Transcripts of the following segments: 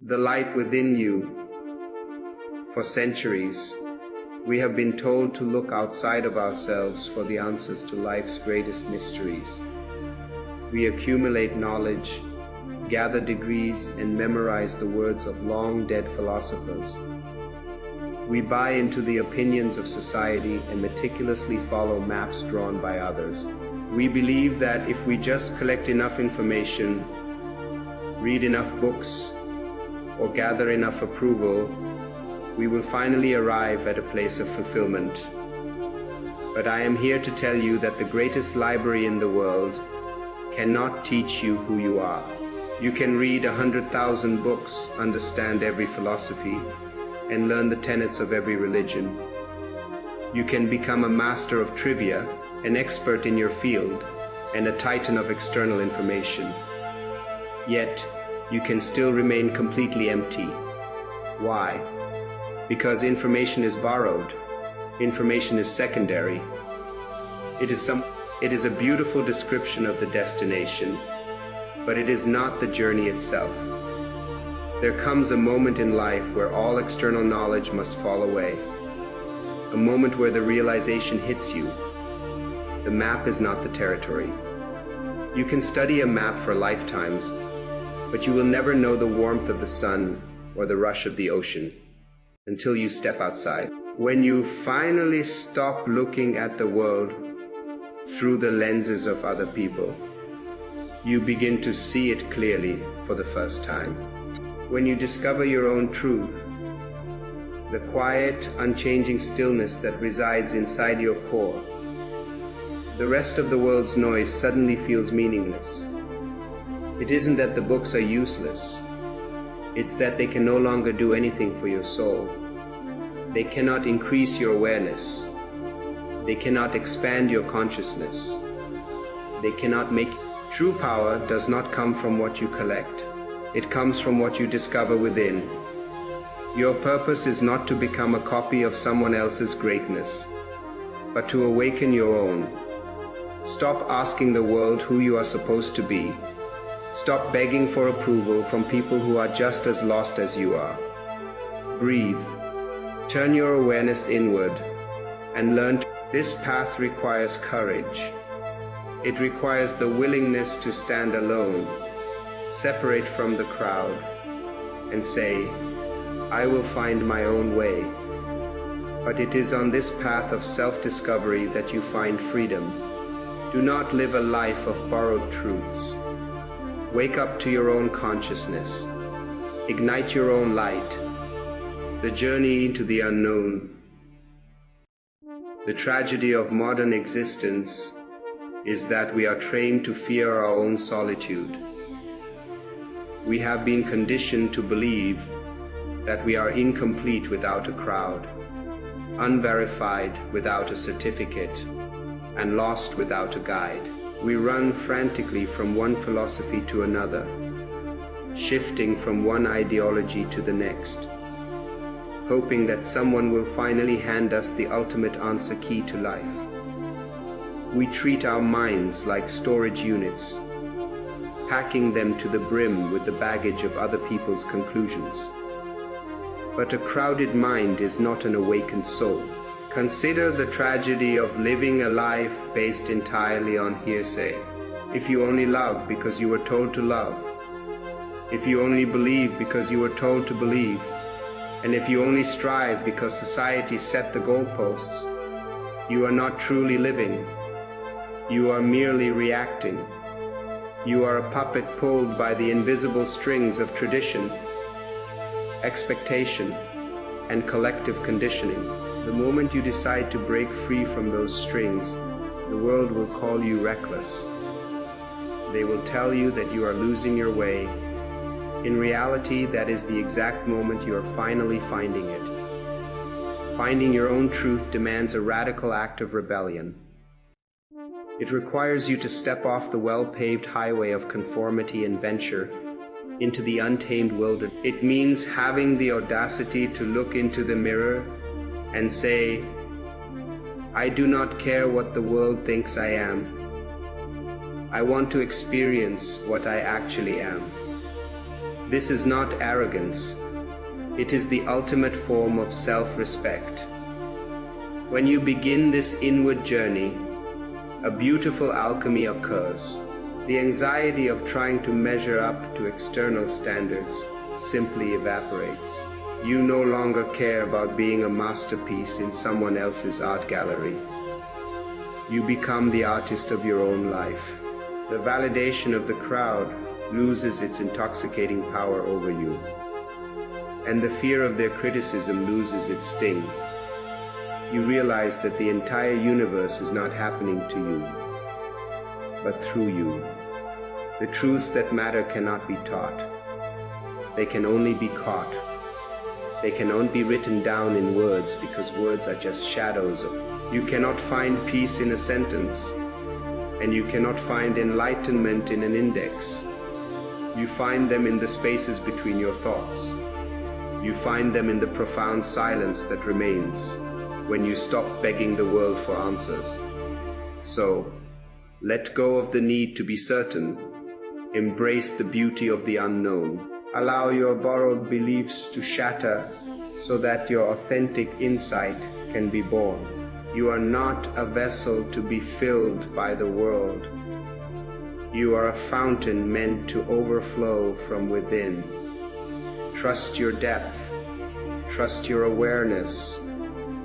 the light within you. For centuries, we have been told to look outside of ourselves for the answers to life's greatest mysteries. We accumulate knowledge, gather degrees, and memorize the words of long-dead philosophers. We buy into the opinions of society and meticulously follow maps drawn by others. We believe that if we just collect enough information, read enough books, or gather enough approval, we will finally arrive at a place of fulfillment. But I am here to tell you that the greatest library in the world cannot teach you who you are. You can read 100,000 books, understand every philosophy, and learn the tenets of every religion. You can become a master of trivia, an expert in your field, and a titan of external information. Yet, you can still remain completely empty. Why? Because information is borrowed. Information is secondary. It is a beautiful description of the destination, but it is not the journey itself. There comes a moment in life where all external knowledge must fall away. A moment where the realization hits you. The map is not the territory. You can study a map for lifetimes, but you will never know the warmth of the sun or the rush of the ocean until you step outside. When you finally stop looking at the world through the lenses of other people, you begin to see it clearly for the first time. When you discover your own truth, the quiet, unchanging stillness that resides inside your core, the rest of the world's noise suddenly feels meaningless. It isn't that the books are useless. It's that they can no longer do anything for your soul. They cannot increase your awareness. They cannot expand your consciousness. They cannot make. True power does not come from what you collect. It comes from what you discover within. Your purpose is not to become a copy of someone else's greatness, but to awaken your own. Stop asking the world who you are supposed to be. Stop begging for approval from people who are just as lost as you are. Breathe. Turn your awareness inward and learn. This path requires courage. It requires the willingness to stand alone, separate from the crowd, and say, I will find my own way. But it is on this path of self-discovery that you find freedom. Do not live a life of borrowed truths. Wake up to your own consciousness. Ignite your own light. The journey into the unknown. The tragedy of modern existence is that we are trained to fear our own solitude. We have been conditioned to believe that we are incomplete without a crowd, unverified without a certificate, and lost without a guide. We run frantically from one philosophy to another, shifting from one ideology to the next, hoping that someone will finally hand us the ultimate answer key to life. We treat our minds like storage units, packing them to the brim with the baggage of other people's conclusions. But a crowded mind is not an awakened soul. Consider the tragedy of living a life based entirely on hearsay. If you only love because you were told to love, if you only believe because you were told to believe, and if you only strive because society set the goalposts, you are not truly living. You are merely reacting. You are a puppet pulled by the invisible strings of tradition, expectation, and collective conditioning. The moment you decide to break free from those strings, the world will call you reckless. They will tell you that you are losing your way. In reality, that is the exact moment you are finally finding it. Finding your own truth demands a radical act of rebellion. It requires you to step off the well-paved highway of conformity and venture into the untamed wilderness. It means having the audacity to look into the mirror and say, I do not care what the world thinks I am. I want to experience what I actually am. This is not arrogance. It is the ultimate form of self-respect. When you begin this inward journey, a beautiful alchemy occurs. The anxiety of trying to measure up to external standards simply evaporates. You no longer care about being a masterpiece in someone else's art gallery. You become the artist of your own life. The validation of the crowd loses its intoxicating power over you, and the fear of their criticism loses its sting. You realize that the entire universe is not happening to you, but through you. The truths that matter cannot be taught. They can only be caught. They can only be written down in words, because words are just shadows. You cannot find peace in a sentence, and you cannot find enlightenment in an index. You find them in the spaces between your thoughts. You find them in the profound silence that remains when you stop begging the world for answers. So, let go of the need to be certain. Embrace the beauty of the unknown. Allow your borrowed beliefs to shatter so that your authentic insight can be born. You are not a vessel to be filled by the world. You are a fountain meant to overflow from within. Trust your depth. Trust your awareness.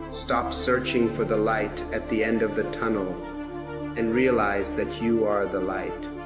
Stop searching for the light at the end of the tunnel and realize that you are the light.